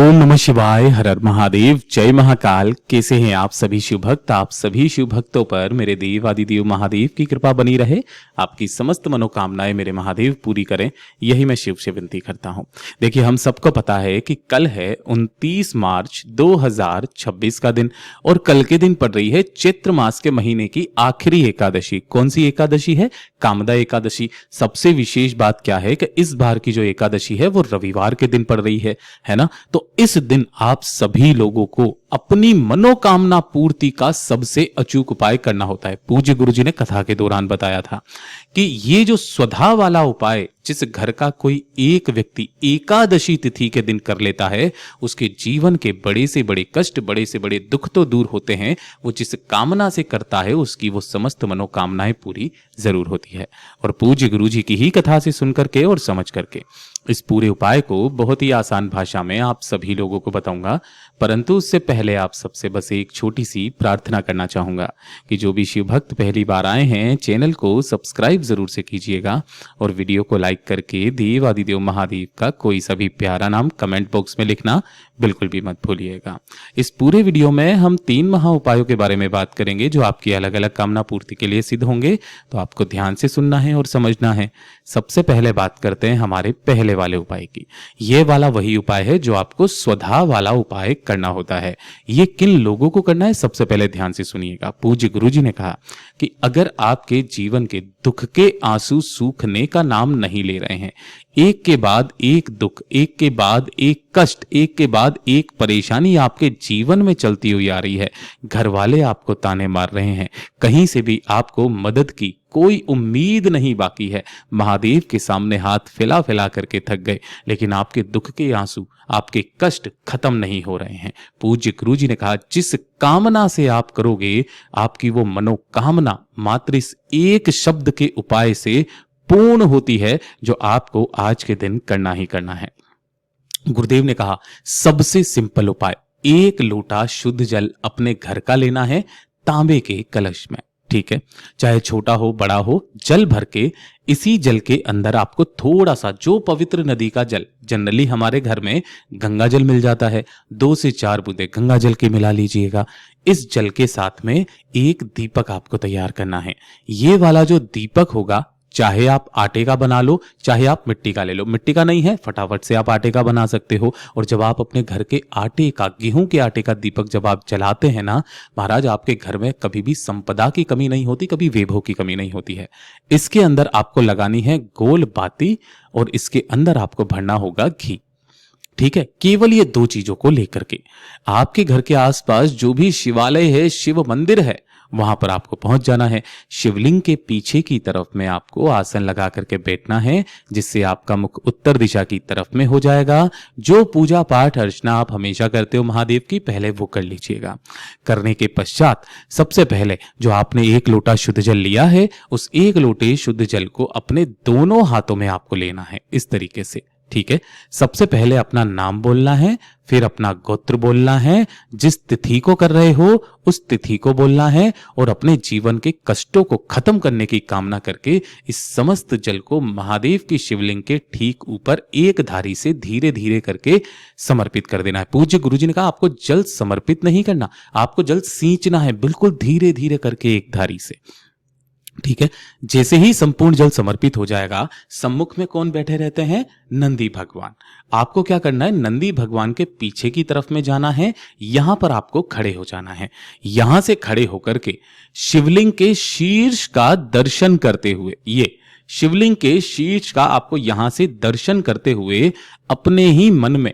ओम नमः शिवाय। हर हर महादेव। जय महाकाल। कैसे हैं आप सभी शिव भक्त। आप सभी शिव भक्तों पर मेरे देव आदिदेव महादेव की कृपा बनी रहे, आपकी समस्त मनोकामनाएं मेरे महादेव पूरी करें, यही मैं शिव से विनती करता हूं। देखिए, हम सबको पता है कि कल है 29 मार्च 2026 का दिन, और कल के दिन पड़ रही है चैत्र मास के महीने की आखिरी एकादशी। कौन सी एकादशी है? कामदा एकादशी। सबसे विशेष बात क्या है कि इस बार की जो एकादशी है वो रविवार के दिन पड़ रही है ना। तो इस दिन आप सभी लोगों को अपनी मनोकामना पूर्ति का सबसे अचूक उपाय करना होता है। पूज्य गुरु जी ने कथा के दौरान बताया था कि ये जो स्वधा वाला उपाय जिस घर का कोई एक व्यक्ति एकादशी तिथि के दिन कर लेता है, उसके जीवन के बड़े से बड़े कष्ट, बड़े से बड़े दुख तो दूर होते हैं। वो जिस कामना से करता है उसकी वो समस्त मनोकामनाएं पूरी जरूर होती है। और पूज्य गुरु जी की ही कथा से सुन करके और समझ करके इस पूरे उपाय को बहुत ही आसान भाषा में आप सभी लोगों को बताऊंगा। परंतु उससे पहले आप सबसे बस एक छोटी सी प्रार्थना करना चाहूंगा कि जो भी शिव भक्त पहली बार आए हैं, चैनल को सब्सक्राइब जरूर से कीजिएगा और वीडियो को लाइक करके देव आदिदेव महादेव का कोई सा भी प्यारा नाम कमेंट बॉक्स में लिखना बिल्कुल भी मत भूलिएगा। इस पूरे वीडियो में हम 3 महा उपायों के बारे में बात करेंगे जो आपकी अलग अलग कामना पूर्ति के लिए सिद्ध होंगे, तो आपको ध्यान से सुनना है और समझना है। सबसे पहले बात करते हैं हमारे पहले वाले उपाय की। ये वाला वही उपाय है जो आपको स्वधा वाला उपाय करना होता है। ये किन लोगों को करना है, सबसे पहले ध्यान से सुनिएगा। पूज्य गुरु जी ने कहा कि अगर आपके जीवन के दुख के आंसू सूखने का नाम नहीं ले रहे हैं, एक के बाद एक दुख, एक के बाद एक कष्ट, एक के बाद एक परेशानी आपके जीवन में चलती हुई आ रही है, घर वाले आपको ताने मार रहे हैं, कहीं से भी आपको मदद की कोई उम्मीद नहीं बाकी है, महादेव के सामने हाथ फैला फैला करके थक गए, लेकिन आपके दुख के आंसू, आपके कष्ट खत्म नहीं हो रहे हैं। पूज्य गुरु जी ने कहा जिस कामना से आप करोगे, आपकी वो मनोकामना मात्र इस एक शब्द के उपाय से पूर्ण होती है, जो आपको आज के दिन करना ही करना है। गुरुदेव ने कहा सबसे सिंपल उपाय, 1 लोटा शुद्ध जल अपने घर का लेना है, तांबे के कलश में। ठीक है, चाहे छोटा हो बड़ा हो, जल भर के इसी जल के अंदर आपको थोड़ा सा, जो पवित्र नदी का जल, जनरली हमारे घर में गंगा जल मिल जाता है, 2 से 4 बूंदे गंगा जल के मिला लीजिएगा। इस जल के साथ में एक दीपक आपको तैयार करना है। ये वाला जो दीपक होगा, चाहे आप आटे का बना लो, चाहे आप मिट्टी का ले लो। मिट्टी का नहीं है, फटाफट से आप आटे का बना सकते हो। और जब आप अपने घर के आटे का, गेहूं के आटे का दीपक जब आप जलाते हैं ना महाराज, आपके घर में कभी भी संपदा की कमी नहीं होती, कभी वैभव की कमी नहीं होती है। इसके अंदर आपको लगानी है गोल बाती और इसके अंदर आपको भरना होगा घी। ठीक है, केवल ये 2 चीजों को लेकर के आपके घर के आसपास जो भी शिवालय है, शिव मंदिर है, वहां पर आपको पहुंच जाना है। शिवलिंग के पीछे की तरफ में आपको आसन लगा करके बैठना है, जिससे आपका मुख उत्तर दिशा की तरफ में हो जाएगा। जो पूजा पाठ अर्चना आप हमेशा करते हो महादेव की, पहले वो कर लीजिएगा। करने के पश्चात सबसे पहले जो आपने 1 लोटा शुद्ध जल लिया है, उस 1 लोटे शुद्ध जल को अपने दोनों हाथों में आपको लेना है, इस तरीके से। ठीक है, सबसे पहले अपना नाम बोलना है, फिर अपना गोत्र बोलना है, जिस तिथि को कर रहे हो उस तिथि को बोलना है, और अपने जीवन के कष्टों को खत्म करने की कामना करके इस समस्त जल को महादेव की शिवलिंग के ठीक ऊपर एक धारी से धीरे धीरे करके समर्पित कर देना है। पूज्य गुरु जी ने कहा आपको जल समर्पित नहीं करना, आपको जल सींचना है, बिल्कुल धीरे धीरे करके एक धारी से। ठीक है, जैसे ही संपूर्ण जल समर्पित हो जाएगा, सम्मुख में कौन बैठे रहते हैं? नंदी भगवान। आपको क्या करना है? नंदी भगवान के पीछे की तरफ में जाना है, यहां पर आपको खड़े हो जाना है। यहां से खड़े होकर के शिवलिंग के शीर्ष का दर्शन करते हुए, ये शिवलिंग के शीर्ष का आपको यहां से दर्शन करते हुए अपने ही मन में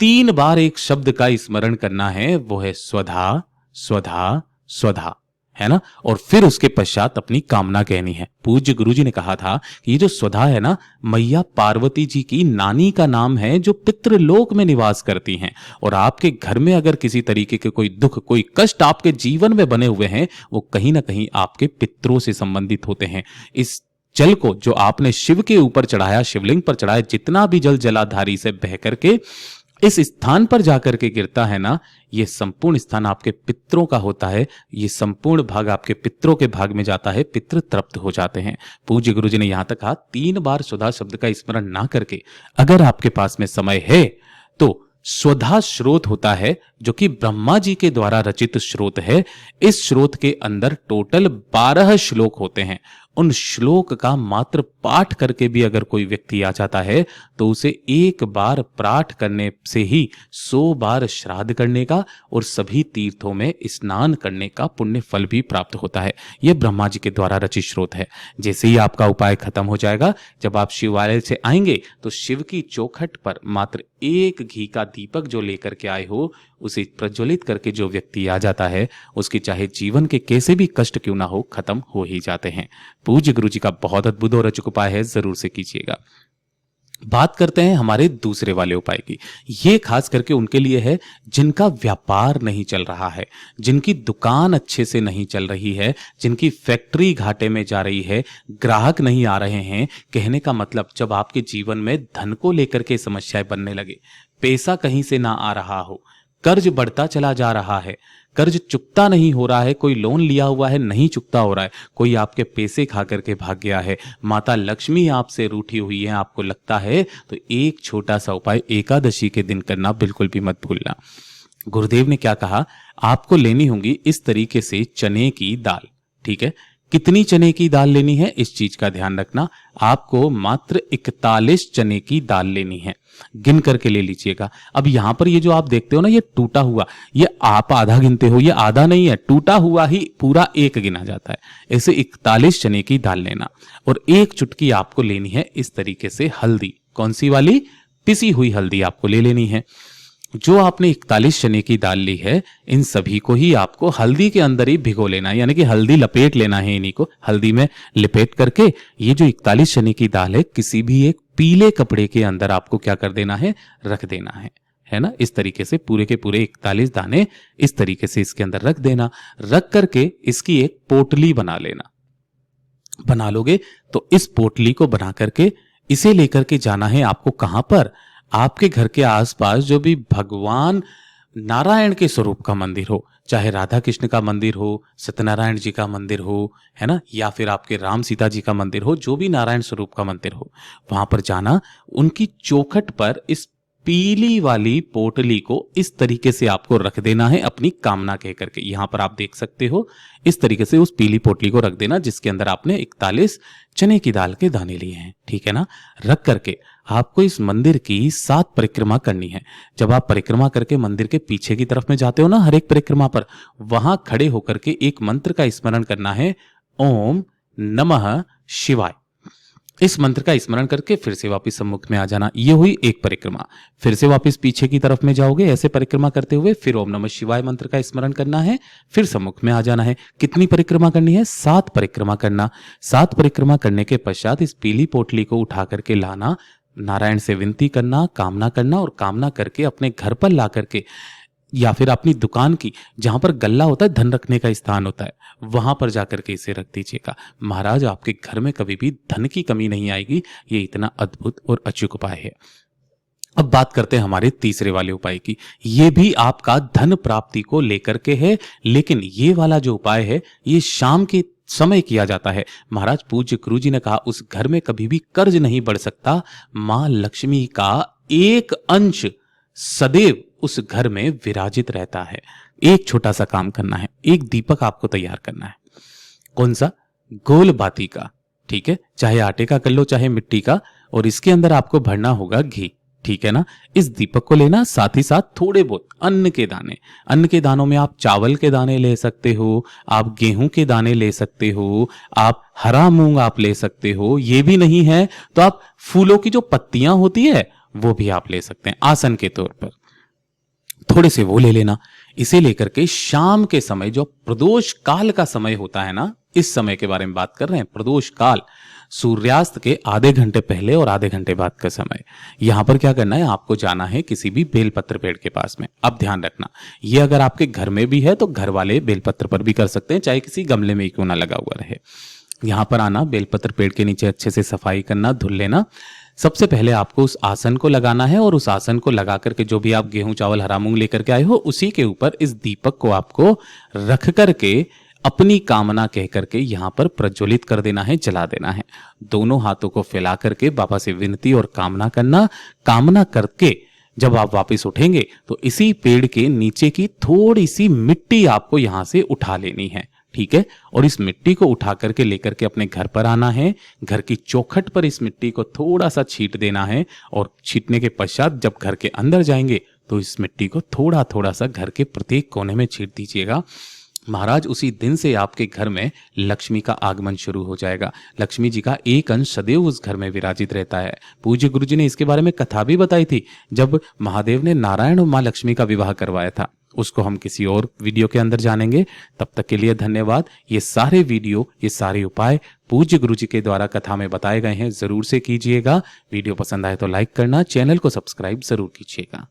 3 बार एक शब्द का स्मरण करना है, वो है स्वधा स्वधा स्वधा, है ना। और फिर उसके पश्चात अपनी कामना कहनी है। पूज्य गुरु जी ने कहा था कि ये जो स्वधा है ना, मैया पार्वती जी की नानी का नाम है, जो पितृलोक में निवास करती हैं। और आपके घर में अगर किसी तरीके के कोई दुख, कोई कष्ट आपके जीवन में बने हुए हैं, वो कहीं ना कहीं आपके पितरों से संबंधित होते हैं। इस जल को जो आपने शिव के ऊपर चढ़ाया, शिवलिंग पर चढ़ाया, जितना भी जल जलाधारी से बह करके इस स्थान पर जाकर के गिरता है ना, ये संपूर्ण स्थान आपके पितरों का होता है। ये संपूर्ण भाग आपके पितरों के भाग में जाता है, पितृ तृप्त हो जाते हैं। पूज्य गुरु जी ने यहां तक कहा 3 बार सुधा शब्द का स्मरण ना करके, अगर आपके पास में समय है तो स्वधा स्रोत होता है जो कि ब्रह्मा जी के द्वारा रचित स्रोत है। इस स्रोत के अंदर टोटल 12 श्लोक होते हैं। उन श्लोक का मात्र पाठ करके भी अगर कोई व्यक्ति आ जाता है तो उसे एक बार पाठ करने से ही 100 बार श्राद्ध करने का और सभी तीर्थों में स्नान करने का पुण्य फल भी प्राप्त होता है। यह ब्रह्मा जी के द्वारा रचित स्रोत है। जैसे ही आपका उपाय खत्म हो जाएगा, जब आप शिवालय से आएंगे तो शिव की चौखट पर मात्र एक घी का दीपक जो लेकर के आए हो उसे प्रज्वलित करके जो व्यक्ति आ जाता है उसके चाहे जीवन के कैसे भी कष्ट क्यों ना हो खत्म हो ही जाते हैं। पूज्य गुरु जी का बहुत अद्भुत और अचूक उपाय है, जरूर से कीजिएगा। बात करते हैं हमारे दूसरे वाले उपाय की। ये खास करके उनके लिए है जिनका व्यापार नहीं चल रहा है, जिनकी दुकान अच्छे से नहीं चल रही है, जिनकी फैक्ट्री घाटे में जा रही है, ग्राहक नहीं आ रहे हैं। कहने का मतलब जब आपके जीवन में धन को लेकर के समस्याएं बनने लगे, पैसा कहीं से ना आ रहा हो, कर्ज बढ़ता चला जा रहा है, कर्ज चुकता नहीं हो रहा है, कोई लोन लिया हुआ है नहीं चुकता हो रहा है, कोई आपके पैसे खा करके भाग गया है, माता लक्ष्मी आपसे रूठी हुई है, आपको लगता है, तो एक छोटा सा उपाय एकादशी के दिन करना बिल्कुल भी मत भूलना। गुरुदेव ने क्या कहा, आपको लेनी होगी इस तरीके से चने की दाल। ठीक है, कितनी चने की दाल लेनी है इस चीज का ध्यान रखना। आपको मात्र 41 चने की दाल लेनी है, गिन करके ले लीजिएगा। अब यहां पर ये जो आप देखते हो ना, ये टूटा हुआ, ये आप आधा गिनते हो, ये आधा नहीं है, टूटा हुआ ही पूरा एक गिना जाता है। ऐसे 41 चने की दाल लेना और एक चुटकी आपको लेनी है इस तरीके से हल्दी। कौन सी वाली? पिसी हुई हल्दी आपको ले लेनी है। जो आपने 41 चने की दाल ली है, इन सभी को ही आपको हल्दी के अंदर ही भिगो लेना है, यानी कि हल्दी लपेट लेना है। इन्हीं को हल्दी में लपेट करके ये जो 41 चने की दाल है किसी भी एक पीले कपड़े के अंदर आपको क्या कर देना है, रख देना है ना। इस तरीके से पूरे के पूरे 41 दाने इस तरीके से इसके अंदर रख देना। रख करके इसकी एक पोटली बना लेना। बना लोगे तो इस पोटली को बना करके इसे लेकर के जाना है आपको कहां पर, आपके घर के आसपास जो भी भगवान नारायण के स्वरूप का मंदिर हो, चाहे राधा कृष्ण का मंदिर हो, सत्यनारायण जी का मंदिर हो, है ना, या फिर आपके राम सीता जी का मंदिर हो, जो भी नारायण स्वरूप का मंदिर हो, वहां पर जाना। उनकी चौखट पर इस पीली वाली पोटली को इस तरीके से आपको रख देना है अपनी कामना कह करके। यहां पर आप देख सकते हो इस तरीके से उस पीली पोटली को रख देना जिसके अंदर आपने 41 चने की दाल के दाने लिए हैं। ठीक है ना। रख करके आपको इस मंदिर की 7 परिक्रमा करनी है। जब आप परिक्रमा करके मंदिर के पीछे की तरफ में जाते हो ना, हर एक परिक्रमा पर, वहां खड़े होकर के एक मंत्र का स्मरण करना है, ओम नमः शिवाय। इस मंत्र का स्मरण करके फिर से वापस सम्मुख में आ जाना। ये हुई एक परिक्रमा। फिर से वापस पीछे की तरफ में जाओगे, ऐसे परिक्रमा करते हुए फिर ओम नमः शिवाय मंत्र का स्मरण करना है, फिर सम्मुख में आ जाना है। कितनी परिक्रमा करनी है? 7 परिक्रमा करना। 7 परिक्रमा करने के पश्चात इस पीली पोटली को उठा करके लाना, नारायण से विनती करना, कामना करना, और कामना करके अपने घर पर ला करके या फिर अपनी दुकान की जहां पर गल्ला होता है, धन रखने का स्थान होता है, वहां पर जाकर के इसे रख दीजिएगा। महाराज आपके घर में कभी भी धन की कमी नहीं आएगी। ये इतना अद्भुत और अचूक उपाय है। अब बात करते हैं हमारे तीसरे वाले उपाय की। ये भी आपका धन प्राप्ति को लेकर के है, लेकिन ये वाला जो उपाय है ये शाम के समय किया जाता है। महाराज पूज्य गुरु जी ने कहा उस घर में कभी भी कर्ज नहीं बढ़ सकता। मां लक्ष्मी का एक अंश सदैव उस घर में विराजित रहता है। एक छोटा सा काम करना है, एक दीपक आपको तैयार करना है। कौन सा? गोल बाती का। ठीक है, चाहे आटे का कर लो चाहे मिट्टी का, और इसके अंदर आपको भरना होगा घी। ठीक है ना। इस दीपक को लेना, साथ ही साथ थोड़े बहुत अन्न के दाने। अन्न के दानों में आप चावल के दाने ले सकते हो, आप गेहूं के दाने ले सकते हो, आप हरा मूंग आप ले सकते हो। ये भी नहीं है तो आप फूलों की जो पत्तियां होती है वो भी आप ले सकते हैं आसन के तौर पर, थोड़े से वो ले लेना। इसे लेकर के शाम के समय जो प्रदोष काल का समय होता है ना, इस समय के बारे में बात कर रहे हैं, प्रदोष काल, सूर्यास्त के आधे घंटे पहले और आधे घंटे बाद का समय। यहां पर क्या करना है, आपको जाना है किसी भी बेलपत्र पेड़ के पास में। अब ध्यान रखना, ये अगर आपके घर में भी है तो घर वाले बेलपत्र पर भी कर सकते हैं, चाहे किसी गमले में क्यों ना लगा हुआ रहे। यहां पर आना, बेलपत्र पेड़ के नीचे अच्छे से सफाई करना, धुल लेना। सबसे पहले आपको उस आसन को लगाना है, और उस आसन को लगा करके जो भी आप गेहूं चावल हरा मूंग लेकर के आए हो उसी के ऊपर इस दीपक को आपको रख करके अपनी कामना कह करके यहां पर प्रज्वलित कर देना है, जला देना है। दोनों हाथों को फैला करके बाबा से विनती और कामना करना। कामना करके जब आप वापस उठेंगे तो इसी पेड़ के नीचे की थोड़ी सी मिट्टी आपको यहां से उठा लेनी है, ठीक है। और इस मिट्टी को उठा करके लेकर के अपने घर पर आना है। घर की चौखट पर इस मिट्टी को थोड़ा सा छींट देना है और छींटने के पश्चात जब घर के अंदर जाएंगे तो इस मिट्टी को थोड़ा थोड़ा सा घर के प्रत्येक कोने में छींट दीजिएगा। महाराज उसी दिन से आपके घर में लक्ष्मी का आगमन शुरू हो जाएगा। लक्ष्मी जी का एक अंश सदैव उस घर में विराजित रहता है। पूज्य गुरु जी ने इसके बारे में कथा भी बताई थी, जब महादेव ने नारायण और माँ लक्ष्मी का विवाह करवाया था। उसको हम किसी और वीडियो के अंदर जानेंगे। तब तक के लिए धन्यवाद। ये सारे वीडियो, ये सारे उपाय पूज्य गुरु जी के द्वारा कथा में बताए गए हैं, जरूर से कीजिएगा। वीडियो पसंद आए तो लाइक करना, चैनल को सब्सक्राइब जरूर कीजिएगा।